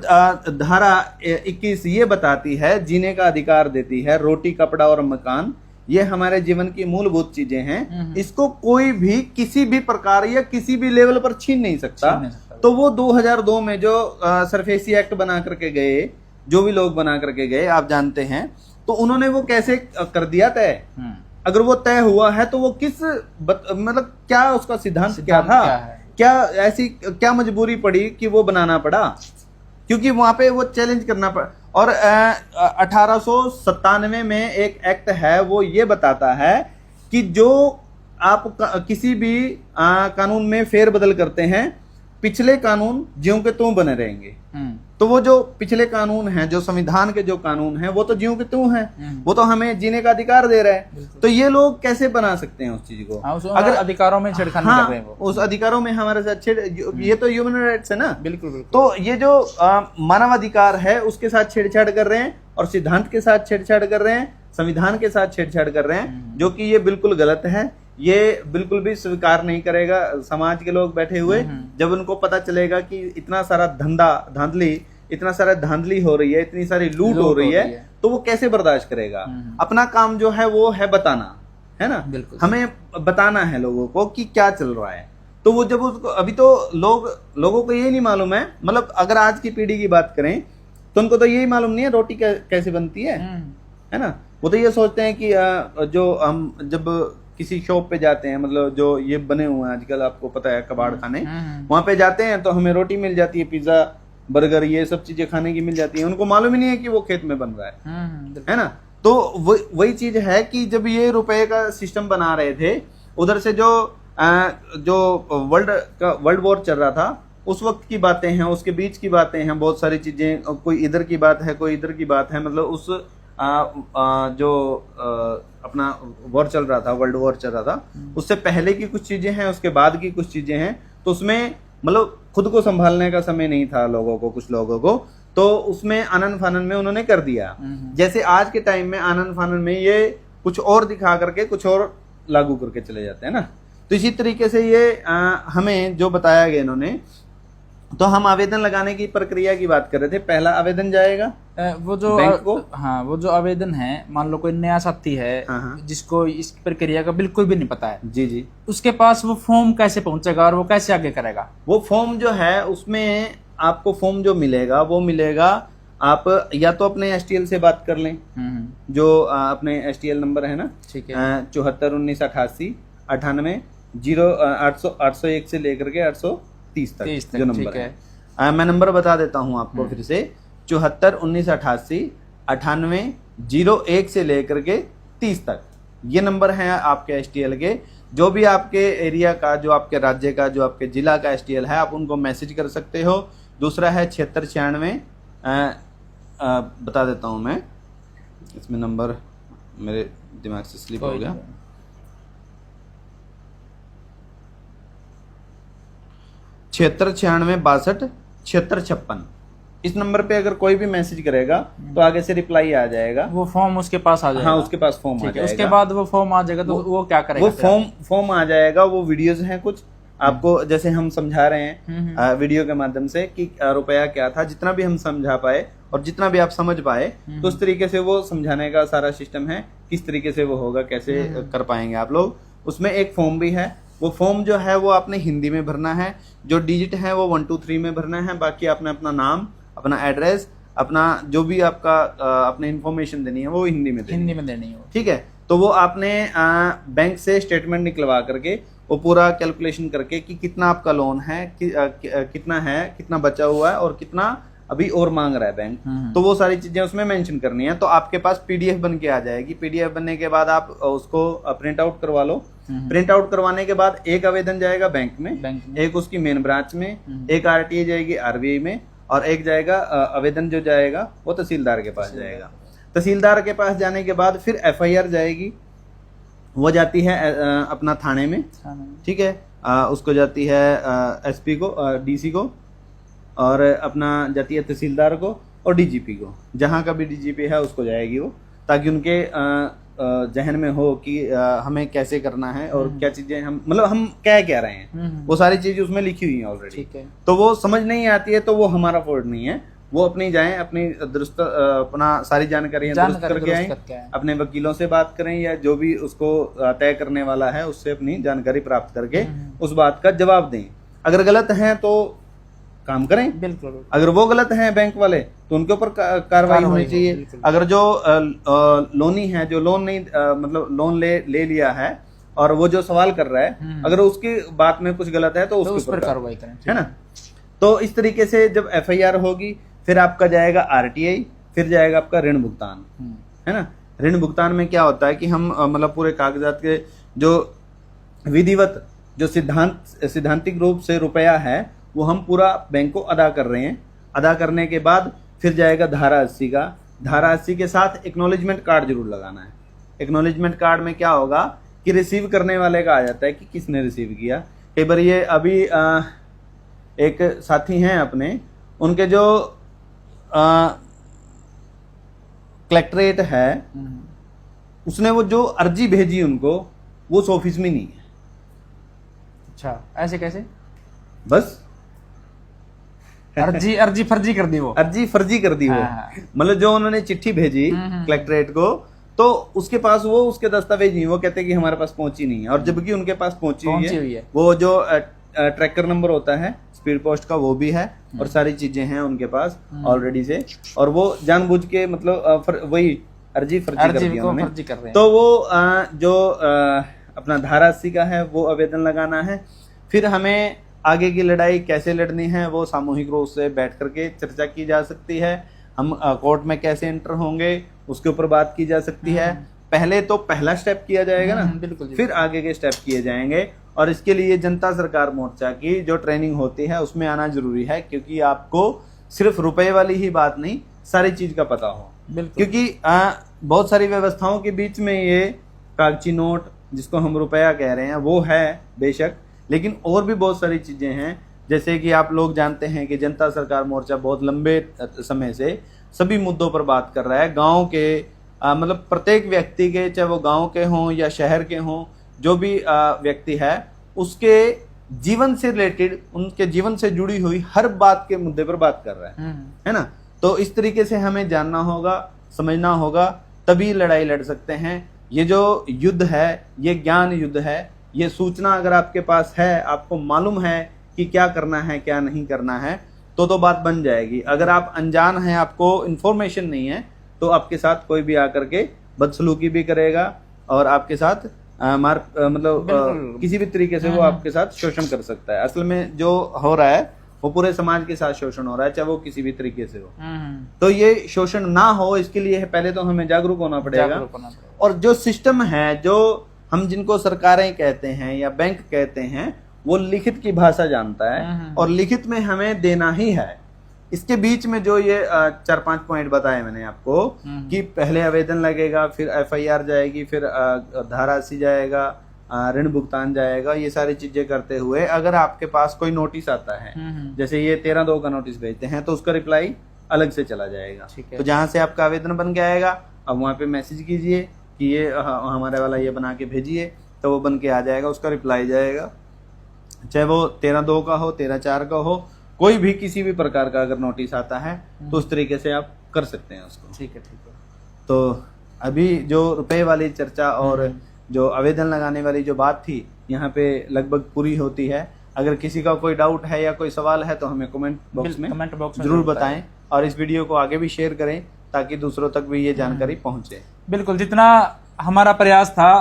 धारा 21 ये बताती है जीने का अधिकार देती है, रोटी कपड़ा और मकान ये हमारे जीवन की मूलभूत चीजें हैं, इसको कोई भी किसी भी प्रकार या किसी भी लेवल पर छीन नहीं सकता। तो वो 2002 में जो सरफेसी एक्ट बना करके गए, जो भी लोग बना करके गए आप जानते हैं, तो उन्होंने वो कैसे कर दिया तय? अगर वो तय हुआ है तो वो किस मतलब क्या उसका सिद्धांत क्या था? क्या ऐसी क्या मजबूरी पड़ी कि वो बनाना पड़ा? क्योंकि वहां पे वो चैलेंज करना पड़ा। और 1897 में एक एक्ट है, वो ये बताता है कि जो आप किसी भी कानून में फेरबदल करते हैं, पिछले कानून ज्यों के त्यों बने रहेंगे। तो वो जो पिछले कानून हैं, जो संविधान के जो कानून हैं, वो तो ज्यों के त्यों हैं, वो तो हमें जीने का अधिकार दे रहा है। तो ये लोग कैसे बना सकते हैं उस चीज को? अगर अधिकारों में छेड़खानी कर रहे हैं वो, उस अधिकारों में हमारे साथ ये तो ह्यूमन राइट्स है ना। बिल्कुल। तो ये जो मानवाधिकार है उसके साथ छेड़छाड़ कर रहे हैं, और सिद्धांत के साथ छेड़छाड़ कर रहे हैं, संविधान के साथ छेड़छाड़ कर रहे हैं, जो कि ये बिल्कुल गलत है। ये बिल्कुल भी स्वीकार नहीं करेगा समाज के लोग बैठे हुए। जब उनको पता चलेगा कि इतना सारा इतना सारा धांधली हो रही है, इतनी सारी लूट हो रही है, तो वो कैसे बर्दाश्त करेगा? अपना काम जो है वो है बताना, है ना। हमें बताना है लोगों को कि क्या चल रहा है। तो वो जब उसको, अभी तो लोगों को ये नहीं मालूम है, मतलब अगर आज की पीढ़ी की बात करें तो उनको तो यही मालूम नहीं है रोटी कैसे बनती है ना। वो तो ये सोचते हैं कि जो हम जब किसी शॉप पे जाते हैं, मतलब जो ये बने हुए हैं आजकल, आपको पता है कबाड़ खाने, वहां पे जाते हैं तो हमें रोटी मिल जाती है, पिज्जा बर्गर ये सब चीजें खाने की मिल जाती है। उनको मालूम ही नहीं है कि वो खेत में बन रहा है ना। तो वही चीज है कि जब ये रुपए का सिस्टम बना रहे थे, उधर से जो वर्ल्ड वॉर चल रहा था, उस वक्त की बातें हैं, उसके बीच की बातें हैं, बहुत सारी चीजें, कोई इधर की बात है, कोई इधर की बात है, मतलब उस अपना वॉर चल रहा था, वर्ल्ड वॉर चल रहा था, उससे पहले की कुछ चीजें हैं, उसके बाद की कुछ चीजें हैं। तो उसमें मतलब खुद को संभालने का समय नहीं था लोगों को, कुछ लोगों को, तो उसमें आनन फानन में उन्होंने कर दिया। जैसे आज के टाइम में आनन फानन में ये कुछ और दिखा करके कुछ और लागू करके चले जाते हैं ना। तो इसी तरीके से ये हमें जो बताया गया इन्होंने, तो हम आवेदन लगाने की प्रक्रिया की बात कर रहे थे। पहला आवेदन जाएगा वो जो बैंक को, हाँ, वो जो आवेदन है, मान लो कोई नया साथी है जिसको इस प्रक्रिया का बिल्कुल भी नहीं पता है, जी, उसके पास वो फॉर्म कैसे पहुंचेगा और वो कैसे आगे करेगा? वो फॉर्म जो है उसमें आपको फॉर्म जो मिलेगा वो मिलेगा, आप या तो अपने STL से बात कर लें, जो अपने STL नंबर है ना, ठीक है, 741988 98 0801 से लेकर के 830 तक जो नंबर है। मैं नंबर बता देता हूं आपको फिर से, 741988 98 01 से लेकर के 30 तक ये नंबर है आपके STL के। जो भी आपके एरिया का, जो आपके राज्य का, जो आपके जिला का STL है, आप उनको मैसेज कर सकते हो। दूसरा है 7696, बता देता हूं मैं, इसमें नंबर मेरे दिमाग से स्लिप हो गया, 7696 62 7656। इस नंबर पे अगर कोई भी मैसेज करेगा तो आगे से रिप्लाई आ जाएगा, वो फॉर्म उसके पास आ जाएगा। हाँ, उसके पास फॉर्म आ जाएगा। उसके बाद वो फॉर्म आ जाएगा, तो वो क्या करेगा? वो फॉर्म आ जाएगा, वो वीडियोस हैं कुछ आपको, जैसे हम समझा रहे हैं वीडियो के माध्यम से कि रुपया क्या था, जितना भी हम समझा पाए और जितना भी आप समझ पाए, तो उस तरीके से वो समझाने का सारा सिस्टम है, किस तरीके से वो होगा, कैसे कर पाएंगे आप लोग। उसमें एक फॉर्म भी है, वो फॉर्म जो है वो आपने हिंदी में भरना है, जो डिजिट है वो 1 2 3 में भरना है, बाकी आपने अपना नाम, अपना एड्रेस, अपना जो भी आपका अपने इन्फॉर्मेशन देनी है वो हिंदी में देनी है, ठीक है। तो वो आपने बैंक से स्टेटमेंट निकलवा करके वो पूरा कैलकुलेशन करके कि कितना आपका लोन है, कितना है, कितना बचा हुआ है और कितना अभी और मांग रहा है बैंक, तो वो सारी चीजें उसमें मेंशन करनी है। तो आपके पास PDF बन के आ जाएगी। PDF बनने के बाद आप उसको प्रिंट आउट करवा लो। प्रिंट आउट करवाने के बाद एक आवेदन जाएगा बैंक में, एक उसकी मेन ब्रांच में, एक RTA जाएगी RBI में, और एक जाएगा आवेदन जो जाएगा वो तहसीलदार के पास जाएगा। तहसीलदार के पास जाने के बाद फिर एफआईआर जाएगी, वो जाती है अपना थाने में, ठीक है, उसको जाती है एसपी को, डीसी को, और अपना जाती है तहसीलदार को और डीजीपी को, जहाँ का भी डीजीपी है उसको जाएगी वो, ताकि उनके जहन में हो कि हमें कैसे करना है और क्या चीजें हम मतलब हम क्या कह रहे हैं, वो सारी चीजें उसमें लिखी हुई हैं ऑलरेडी। तो वो समझ नहीं आती है तो वो हमारा फॉल्ट नहीं है, वो अपनी जाएं, अपनी दुरुस्त अपना सारी जानकारी दुरुस्त करके आए, अपने वकीलों से बात करें या जो भी उसको तय करने वाला है उससे अपनी जानकारी प्राप्त करके उस बात का जवाब दें। अगर गलत है तो काम करें, बिल्कुल। अगर वो गलत हैं बैंक वाले तो उनके ऊपर कार्रवाई होनी चाहिए। अगर जो लोनी है, जो लोन नहीं मतलब लोन ले लिया है और वो जो सवाल कर रहा है, अगर उसकी बात में कुछ गलत है तो उसके ऊपर कार्रवाई करें, है ना। तो इस तरीके से जब एफआईआर होगी फिर आपका जाएगा आरटीआई, फिर जाएगा आपका ऋण भुगतान, है ना। ऋण भुगतान में क्या होता है कि हम मतलब पूरे कागजात के जो विधिवत जो सिद्धांतिक रूप से रुपया है वो हम पूरा बैंक को अदा कर रहे हैं। अदा करने के बाद फिर जाएगा धारा 80 का। धारा 80 के साथ एक्नॉलेजमेंट कार्ड जरूर लगाना है। एक्नॉलेजमेंट कार्ड में क्या होगा कि रिसीव करने वाले का आ जाता है कि किसने रिसीव किया। कई बार ये अभी एक साथी हैं अपने, उनके जो कलेक्ट्रेट है उसने वो जो अर्जी भेजी उनको वो उस ऑफिस में नहीं है। अच्छा, ऐसे कैसे? बस अर्जी फर्जी कर दी वो, अर्जी फर्जी कर दी वो। मतलब जो उन्होंने चिट्ठी भेजी कलेक्ट्रेट को तो उसके पास वो उसके दस्तावेज नहीं, वो कहते कि हमारे पास पहुंची नहीं है, और जबकि उनके पास पहुंची हुई है। वो जो ट्रैकर नंबर होता है स्पीड पोस्ट का वो भी है और सारी चीजें हैं उनके पास ऑलरेडी से, और वो जानबूझ के मतलब वही अर्जी फर्जी कर दी उन्होंने। तो वो जो अपना धारा 80 का है वो आवेदन लगाना है। फिर हमें आगे की लड़ाई कैसे लड़नी है वो सामूहिक रूप से बैठ करके चर्चा की जा सकती है। हम कोर्ट में कैसे एंटर होंगे उसके ऊपर बात की जा सकती है। पहले तो पहला स्टेप किया जाएगा ना, बिल्कुल, फिर आगे के स्टेप किए जाएंगे। और इसके लिए जनता सरकार मोर्चा की जो ट्रेनिंग होती है उसमें आना जरूरी है, क्योंकि आपको सिर्फ रुपए वाली ही बात नहीं सारी चीज का पता हो, क्योंकि बहुत सारी व्यवस्थाओं के बीच में ये कागजी नोट जिसको हम रुपया कह रहे हैं वो है बेशक, लेकिन और भी बहुत सारी चीजें हैं। जैसे कि आप लोग जानते हैं कि जनता सरकार मोर्चा बहुत लंबे समय से सभी मुद्दों पर बात कर रहा है। गांव के मतलब प्रत्येक व्यक्ति के, चाहे वो गांव के हों या शहर के हों, जो भी व्यक्ति है उसके जीवन से रिलेटेड, उनके जीवन से जुड़ी हुई हर बात के मुद्दे पर बात कर रहा है ना। तो इस तरीके से हमें जानना होगा, समझना होगा, तभी लड़ाई लड़ सकते हैं। ये जो युद्ध है ये ज्ञान युद्ध है। ये सूचना अगर आपके पास है, आपको मालूम है कि क्या करना है क्या नहीं करना है, तो बात बन जाएगी। अगर आप अनजान हैं, आपको इन्फॉर्मेशन नहीं है, तो आपके साथ कोई भी आकर के बदसलूकी भी करेगा और आपके साथ मतलब किसी भी तरीके से वो आपके साथ शोषण कर सकता है। असल में जो हो रहा है वो पूरे समाज के साथ शोषण हो रहा है, चाहे वो किसी भी तरीके से हो। तो ये शोषण ना हो इसके लिए पहले तो हमें जागरूक होना पड़ेगा। और जो सिस्टम है, जो हम जिनको सरकारें कहते हैं या बैंक कहते हैं, वो लिखित की भाषा जानता है और लिखित में हमें देना ही है। इसके बीच में जो ये 4-5 पॉइंट बताए मैंने आपको कि पहले आवेदन लगेगा, फिर एफआईआर जाएगी, फिर धारा 80 जाएगा, ऋण भुगतान जाएगा, ये सारी चीजें करते हुए अगर आपके पास कोई नोटिस आता है, जैसे ये 13/2 का नोटिस भेजते हैं, तो उसका रिप्लाई अलग से चला जाएगा। तो जहां से आपका आवेदन बन के आएगा, अब वहां पे मैसेज कीजिए कि ये हमारे वाला ये बना के भेजिए, तो वो बन के आ जाएगा, उसका रिप्लाई जाएगा। चाहे वो 13/2 का हो, 13/4 का हो, कोई भी किसी भी प्रकार का अगर नोटिस आता है तो उस तरीके से आप कर सकते हैं उसको। ठीक है। तो अभी जो रुपए वाली चर्चा और जो आवेदन लगाने वाली जो बात थी यहाँ पे लगभग पूरी होती है। अगर किसी का कोई डाउट है या कोई सवाल है तो हमें कमेंट बॉक्स में जरूर बताएं और इस वीडियो को आगे भी शेयर करें ताकि दूसरों तक भी ये जानकारी पहुंचे। बिल्कुल, जितना हमारा प्रयास था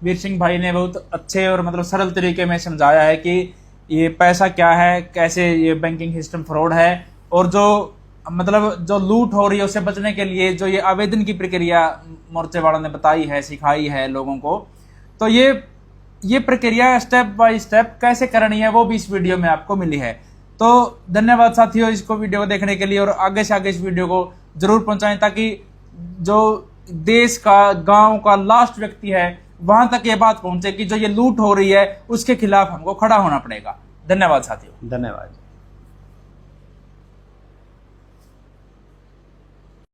वीर सिंह भाई ने बहुत अच्छे और मतलब सरल तरीके में समझाया है कि ये पैसा क्या है, कैसे ये बैंकिंग सिस्टम फ्रॉड है, और जो मतलब जो लूट हो रही है उससे बचने के लिए जो ये आवेदन की प्रक्रिया मोर्चे वालों ने बताई है, सिखाई है लोगों को। तो ये प्रक्रिया स्टेप बाय स्टेप कैसे करनी है वो भी इस वीडियो में आपको मिली है। तो धन्यवाद साथियों इसको वीडियो को देखने के लिए, और आगे से आगे इस वीडियो को जरूर पहुंचाएं ताकि जो देश का, गांव का लास्ट व्यक्ति है वहां तक ये बात पहुंचे कि जो ये लूट हो रही है उसके खिलाफ हमको खड़ा होना पड़ेगा। धन्यवाद साथियों। धन्यवाद।